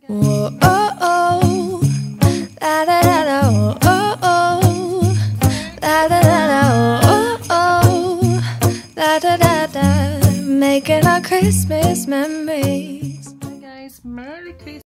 Whoa, oh, oh, la da da da, oh, oh, oh, la da da da, oh, oh, la da da da, making our Christmas memories. Hi guys, Merry Christmas.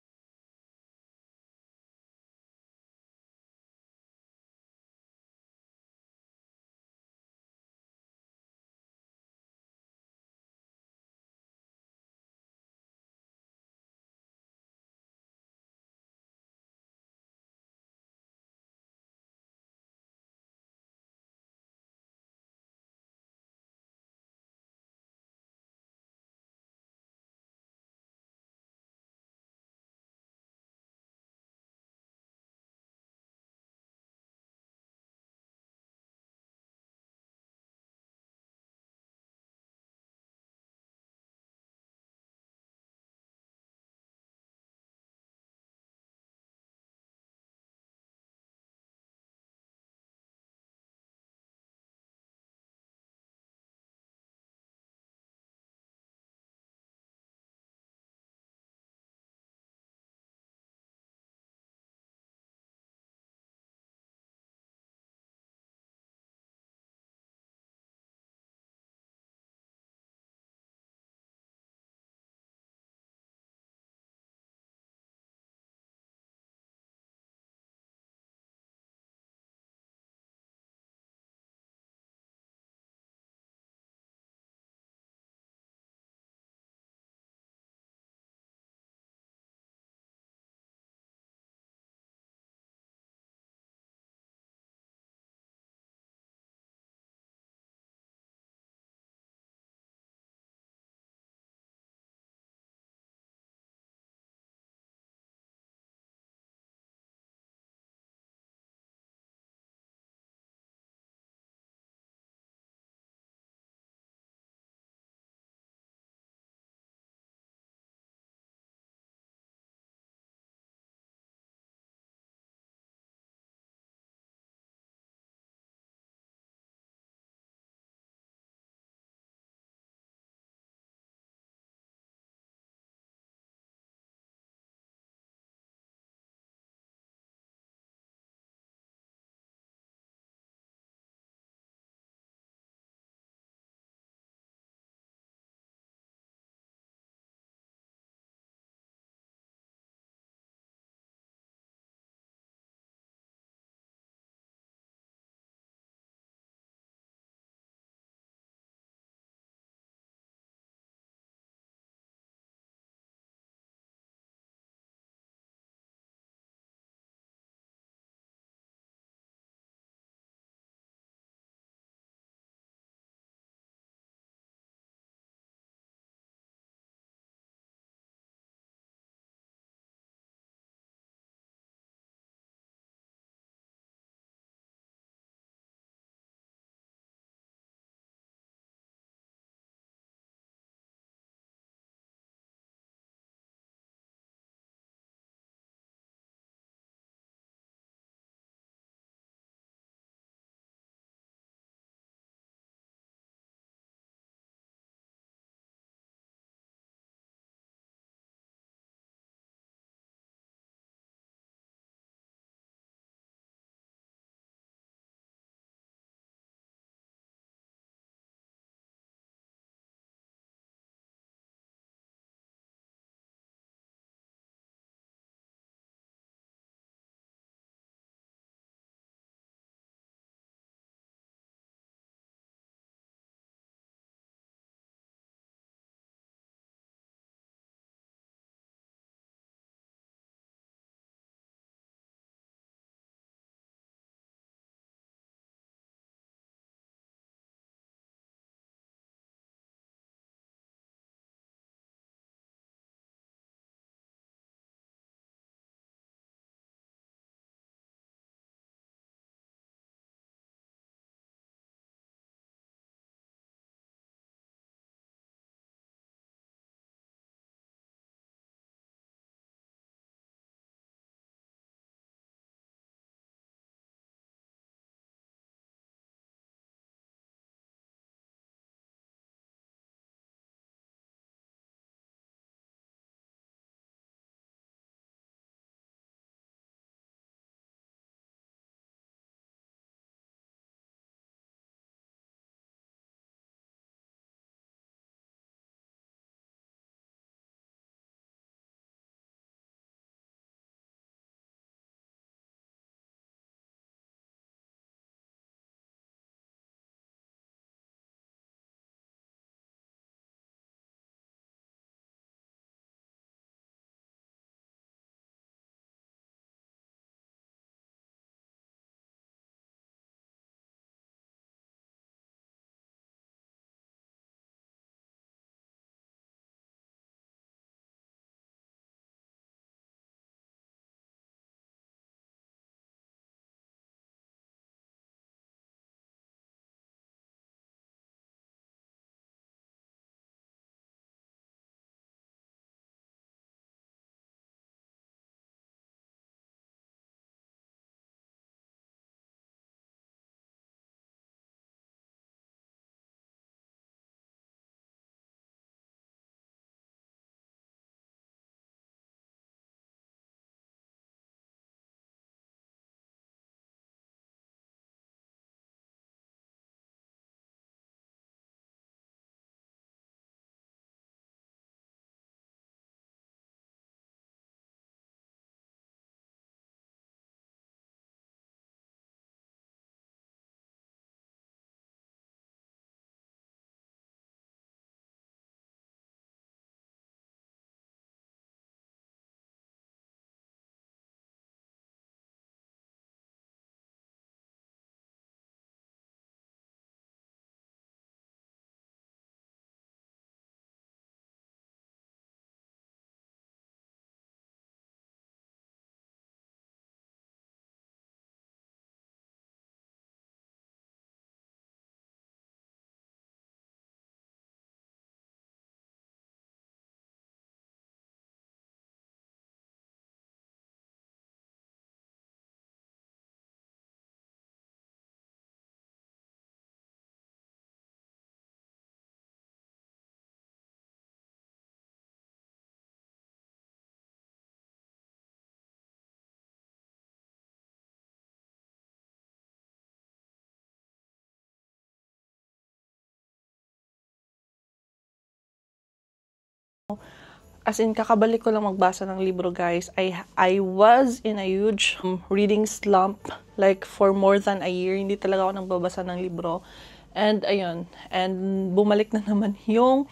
As in, kakabalik ko lang magbasa ng libro, guys. I was in a huge reading slump, like for more than a year. Hindi talaga ako nagbabasa ng libro. And ayun, and bumalik na naman yung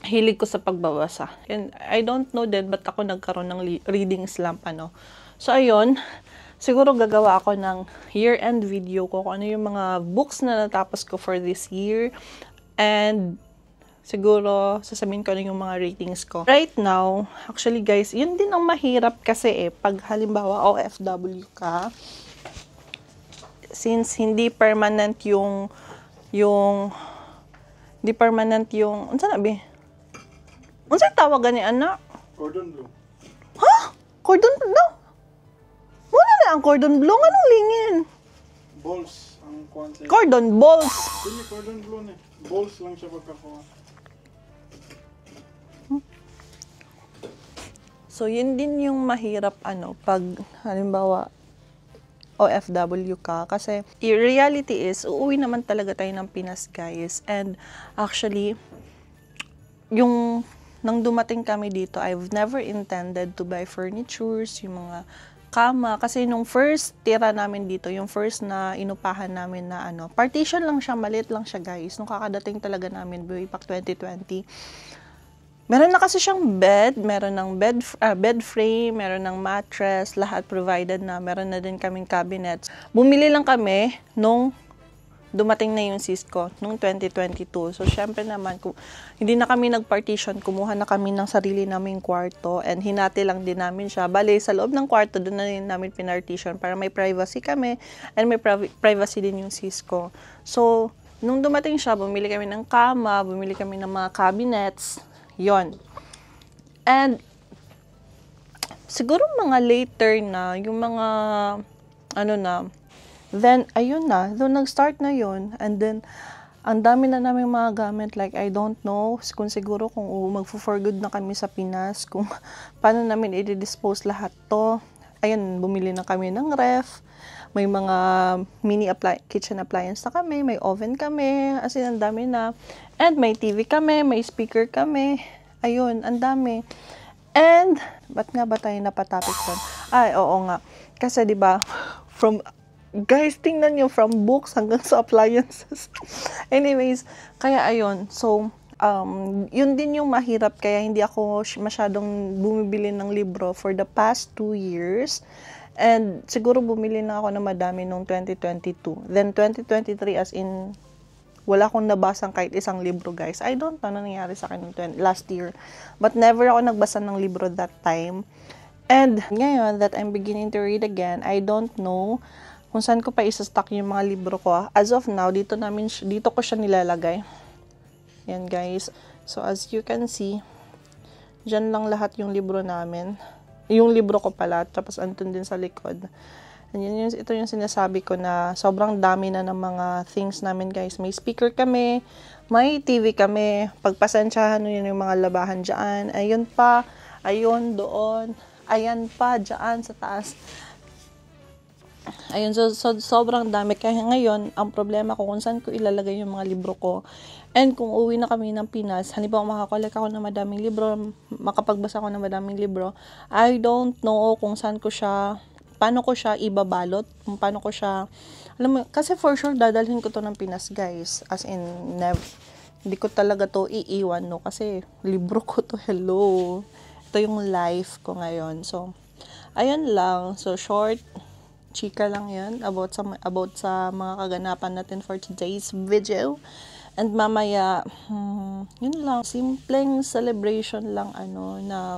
hilig ko sa pagbabasa. And I don't know din ba't ako nagkaroon ng reading slump, ano. So ayun, siguro gagawa ako ng year-end video ko kung ano yung mga books na natapos ko for this year. And siguro, sasabihin ko na yung mga ratings ko. Right now, actually guys, yun din ang mahirap kasi pag halimbawa OFW ka, since hindi permanent unsa na bi? Unsa tawagan ni anak? Cordon bleu. Ha? Cordon bleu? Wala na ang cordon bleu, anong lingin? Balls ang kuan sa. Cordon balls. Dili cordon bleu ni. Balls lang siya pagkakuha. So, yun din yung mahirap, pag, halimbawa, OFW ka. Kasi, reality is, uuwi naman talaga tayo ng Pinas, guys. And, actually, nang dumating kami dito, I've never intended to buy furnitures, yung mga kama. Kasi, nung first tira namin dito, yung first na inupahan namin na, partition lang siya, maliit lang siya, guys. Nung kakadating talaga namin, way back 2020, meron na kasi siyang bed, meron ng bed frame, meron ng mattress, lahat provided na. Meron na din kaming cabinets. Bumili lang kami nung dumating na yung sis ko, nung 2022. So, syempre naman, hindi na kami nag-partition, kumuha na kami ng sarili naming kwarto and hinati lang din namin siya. Bale, sa loob ng kwarto, doon na din namin pinartition para may privacy kami and may privacy din yung sis ko. So, nung dumating siya, bumili kami ng kama, bumili kami ng mga cabinets, yon. And siguro mga later na, yung mga then ayun na, doon nag-start na yon. And then ang dami na naming mga gamit, like I don't know kung siguro kung magfo-for good na kami sa Pinas, kung paano namin i-dispose lahat to. Ayun, bumili na kami ng ref, may mga mini kitchen appliance na kami, may oven kami, as in, ang dami na. And may TV kami, may speaker kami. Ayun, ang dami. And, ba't nga ba tayo napatopic doon? Ay, oo nga. Kasi, di ba, guys, tingnan nyo, from books hanggang sa appliances. Anyways, kaya ayun. So, yun din yung mahirap. Kaya hindi ako masyadong bumibili ng libro for the past 2 years. And siguro bumili na ako ng madami noong 2022. Then 2023, as in, wala akong nabasang kahit isang libro, guys. I don't know ano nangyari sa akin last year. But never ako nagbasa ng libro that time. And ngayon that I'm beginning to read again, I don't know kung saan ko pa isa-stock yung mga libro ko. As of now, dito ko siya nilalagay. Yan, guys. So as you can see, dyan lang lahat yung libro namin. Yung libro ko pala, tapos andun din sa likod. And ito yung sinasabi ko na sobrang dami na ng mga things namin, guys. May speaker kami, may TV kami. Pagpasensyahan nyo yung mga labahan dyan. Ayun pa, ayun doon, ayan pa dyan sa taas. Ayun, so sobrang dami. Kaya ngayon, ang problema ko kung saan ko ilalagay yung mga libro ko. And kung uwi na kami ng Pinas, halimbawa makakolek ako ng madaming libro, makapagbasa ako ng madaming libro, I don't know kung saan ko siya, paano ko siya ibabalot, kung paano ko siya, alam mo, kasi for sure dadalhin ko to ng Pinas, guys. As in, hindi ko talaga to iiwan, no? Kasi libro ko to, hello. Ito yung life ko ngayon. So, ayun lang. So, short, chika lang yan about sa mga kaganapan natin for today's video. And mamaya, yun lang, simpleng celebration lang, na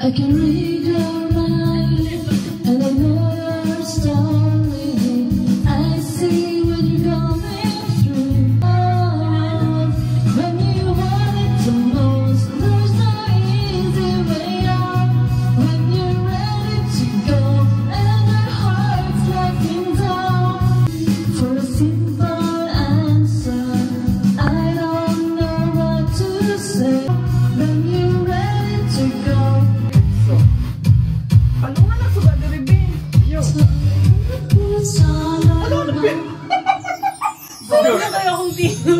I can read your mind, and I know your story. I see what you're going through. When you want it the most, there's no easy way out. When you're ready to go, and your heart's letting down. For a simple answer, I don't know what to say. When you're ready to go. Ano nga na suga diri bin? Yo. Ano na bin? Sorry na kayo akong tino.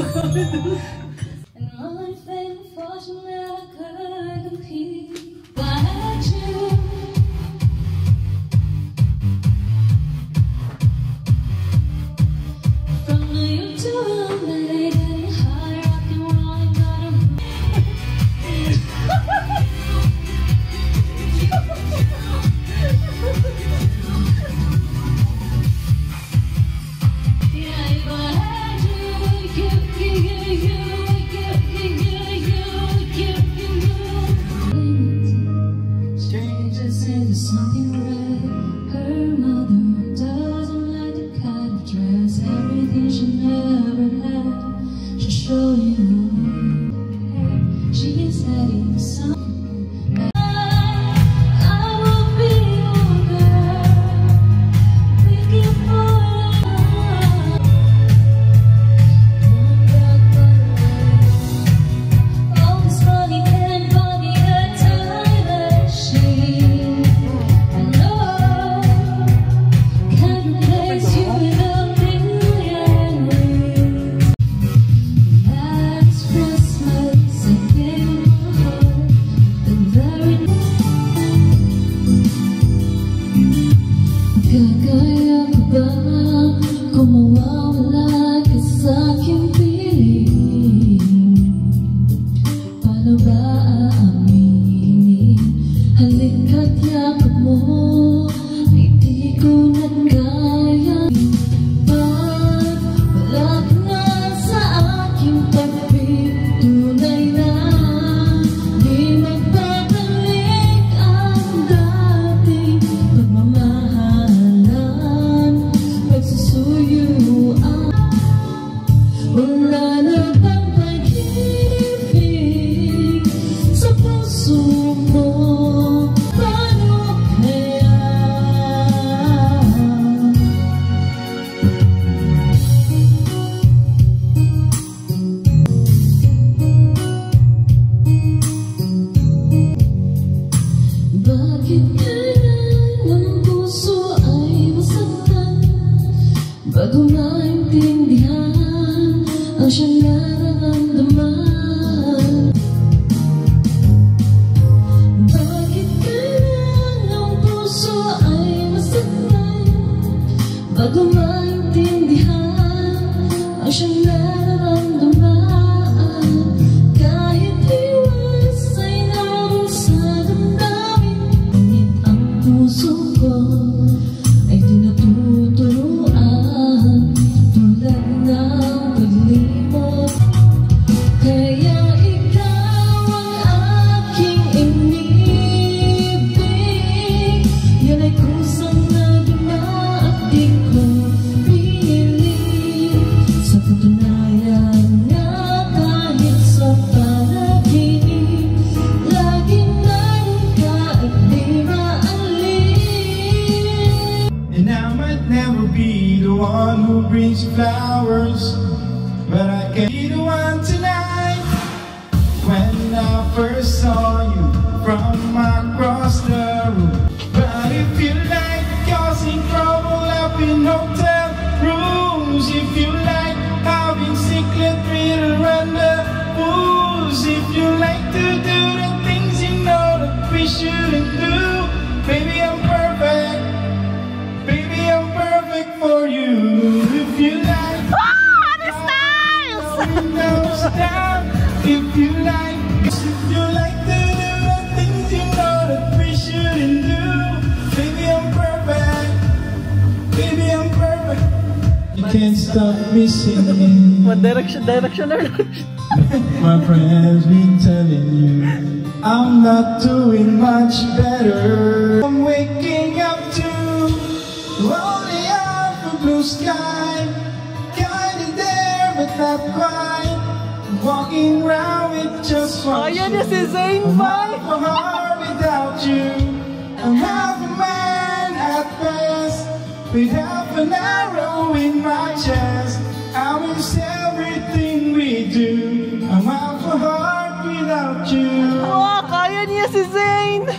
And one thing fortunate I could compete. I had you. From New York to LA, getting high, rock and roll, got 'em. Strangers say there's something right. Her mother doesn't like the kind of dress. Everything she never had, she's showing you. She is heading somewhere. I will be your girl. We can fall in love. One breath away. All this money can't buy me a time machine. I know can't replace you with a million rings. Last Christmas I gave you my heart, the very gagaya ko ba kung mawawala ka sa'king piling? Paano ba aaminin? Halika't yakap mo, ay di ko na kaya. Pag wala ka na sa aking tabi, tunay na di magbabalik ang dating pagmamahalan, pagsusuyuan. Wala na bang pag-ibig sa puso mo? Paano kaya? Bakit kailan ang puso ay masaktan bago maintindihan ang siyang nararamdaman? Bakit kailan ang puso ay masaktan bago maintindihan ang siyang nararamdaman? Kahit iwas ay naroon sa damdamin, ngunit ang puso ko ay di natuturuan tulad ng paglimot. Kaya ikaw ang aking inibig, yan ay kusang nagma at di ko pinili. Sa patunayan na kahit sa panaginip, laging naroon ka at di maalis. And I might never be the one who brings you flowers, but I can be the one tonight. When I first saw you from across the room, but if you like causing trouble up in hotel rooms, if you like having secret riddle rendezvous, if you like to do the things you know that we shouldn't do, baby I'm perfect. Baby, I'm perfect for you. If you like, windows down. If you like to do the things you know that we shouldn't do, baby, I'm perfect. Baby, I'm perfect. You can't stop me singing. What direction? Directioner? My friends been telling you. I'm not doing much better. I'm waking up to only half a blue sky, kinda there but not quite. Walking around with just one Ayan na si Zane, I'm bye! half a heart without you. I'm half a man at best, with half an arrow in my chest. I miss everything we do. I'm half a heart without you. Wow, kaya niya si Zane!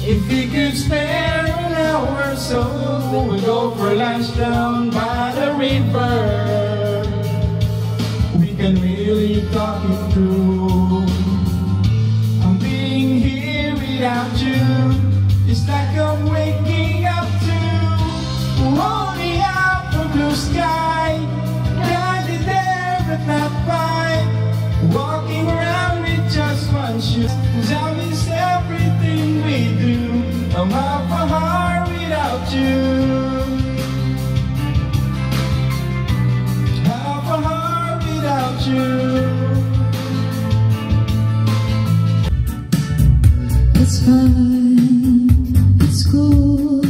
If we could spare an hour or so, we'd go for lunch down by the river. We can really talk it through. I'm being here without you. It's like I'm waking up to only half a blue sky, kinda there but not quite. Walking around with just one shoe. I miss everything we do. I'm half a heart without you. Half a heart without you. It's fine, it's cool.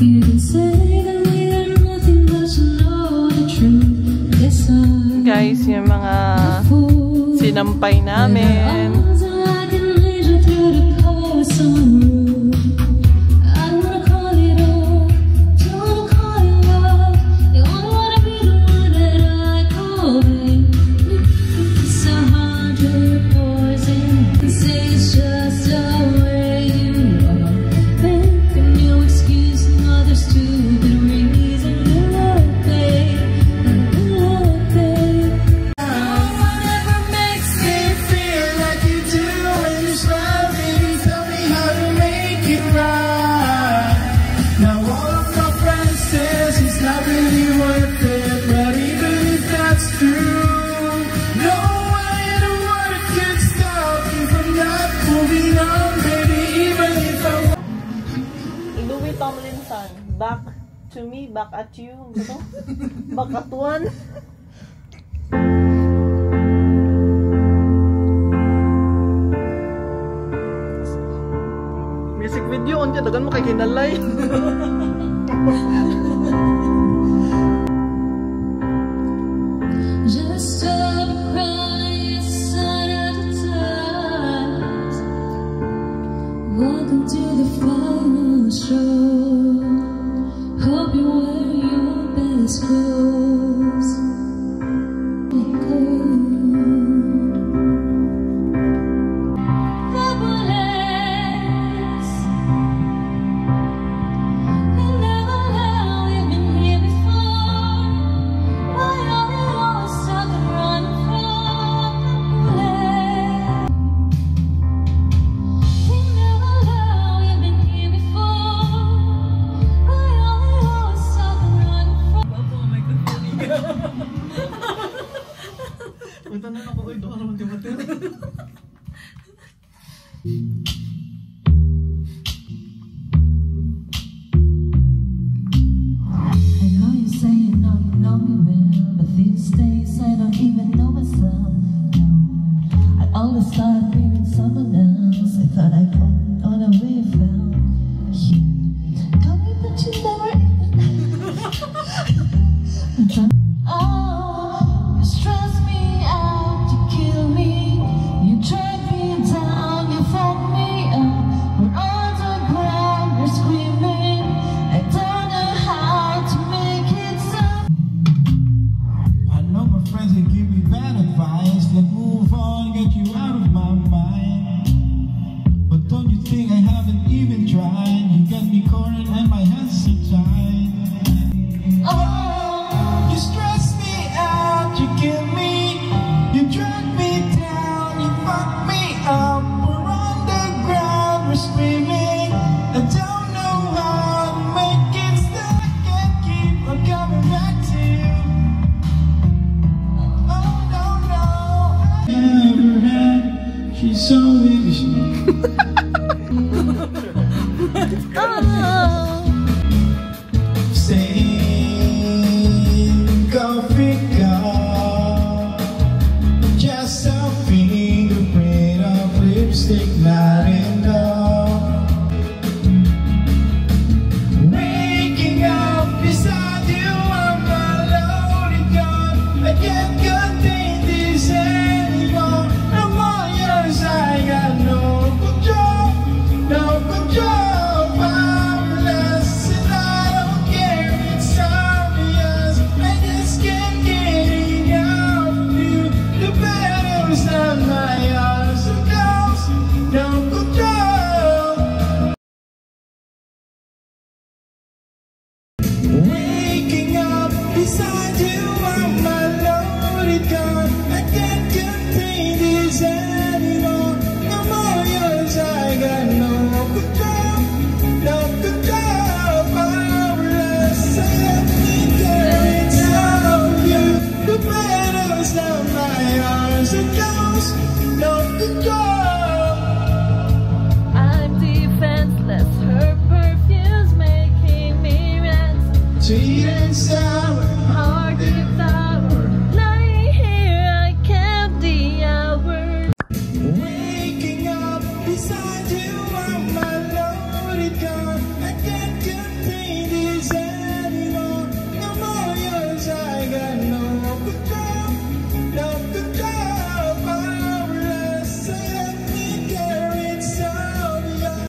You can say that we are nothing but you know the truth. Yes, I'm Guys, yung mga a fool. sinampay namin. I can lead you through the cold summer room. I don't wanna call it off, don't wanna call it love. You only wanna be the one that I call babe. It's 100 poison. You say it's just the way you are. Making you excuse another stupid reason to love, babe. Love, babe. Whatever makes me feel like you do when you smile, baby, tell me how to make it right. Now all of my friends says it's not really worth it, but even if that's true, no way in the world could stop you from not moving on, baby, even if I Louis Tomlinson, back to me, back at you. Ano? Back at one. Music video, on dagan mo kay kinalay. Just stop crying, it's a sign of the times. Welcome to the final show. Hope you wear your best clothes. The bullets will never know you've been here before. Why are you always stuck and running from the bullets? We never know you've been here before. Why are you always stuck and running from? Punta na ako, doon naman di matin. I know you say you know me well, but these days I don't even know myself. No, I always thought being someone else. I thought I put on a way I felt. You told me that you never even. Oh, you stress me out, you kill me, you drag me down, you fuck me up. We're on the ground, we're screaming. I don't know how to make it stop. I know my friends that give me bad advice, that move on, get you out of my mind. But don't you think I haven't even tried? You got me cornered and my hands are tied. Oh, You stress me out, you kill me, you drag me down, you fuck me up. We're on the ground, we're screaming. I don't know how to make it stop. I can't keep on coming back to you. Oh no, no, I never had. She's always same coffee cup, just a fingerprint. sweet and sour.